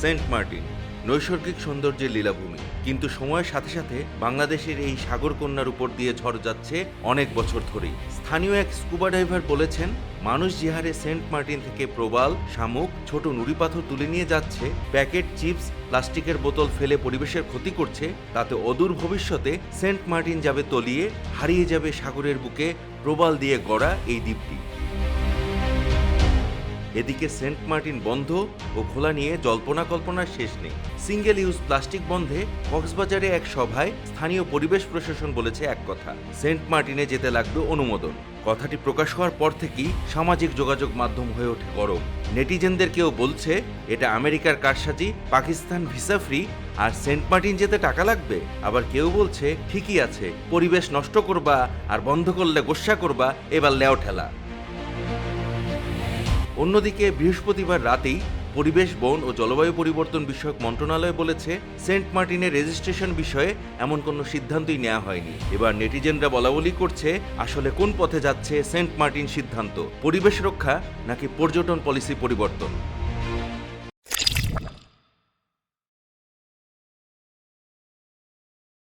Saint Martin নৈসর্গিক সৌন্দর্যের লীলাভূমি, কিন্তু সময়ের সাথে সাথে বাংলাদেশের এই সাগরকন্যার উপর দিয়ে ঝড় যাচ্ছে অনেক বছর ধরেই। স্থানীয় এক স্কুবা ডাইভার বলেছেন, মানুষ যে হারে সেন্ট মার্টিন থেকে প্রবাল, শামুক, ছোট নুড়ি পাথর তুলে নিয়ে যাচ্ছে, প্যাকেট, চিপস, প্লাস্টিকের বোতল ফেলে পরিবেশের ক্ষতি করছে, তাতে অদূর ভবিষ্যতে সেন্ট মার্টিন যাবে তলিয়ে, হারিয়ে যাবে সাগরের বুকে প্রবাল দিয়ে গড়া এই দ্বীপটি। এদিকে সেন্ট মার্টিন বন্ধ ও খোলা নিয়ে জল্পনা কল্পনার শেষ নেই। সিঙ্গেল ইউজ প্লাস্টিক বন্ধে কক্সবাজারে এক সভায় স্থানীয় পরিবেশ প্রশাসন বলেছে এক কথা, সেন্ট মার্টিনে যেতে লাগবে অনুমোদন। কথাটি প্রকাশ হওয়ার পর থেকেই সামাজিক যোগাযোগ মাধ্যম হয়ে ওঠে গরম। নেটিজেনদের কেউ বলছে এটা আমেরিকার কারসাজি, পাকিস্তান ভিসা ফ্রি, আর সেন্ট মার্টিন যেতে টাকা লাগবে। আবার কেউ বলছে ঠিকই আছে, পরিবেশ নষ্ট করবা আর বন্ধ করলে গোস্সা করবা, এবার লেও ঠেলা। অন্যদিকে বৃহস্পতিবার রাতেই পরিবেশ, বন ও জলবায়ু পরিবর্তন বিষয়ক মন্ত্রণালয় বলেছে, সেন্ট মার্টিনের রেজিস্ট্রেশন বিষয়ে এমন কোনো সিদ্ধান্তই নেওয়া হয়নি। এবার নেটিজেনরা বলাবলি করছে, আসলে কোন পথে যাচ্ছে সেন্ট মার্টিন সিদ্ধান্ত, পরিবেশ রক্ষা নাকি পর্যটন পলিসি পরিবর্তন?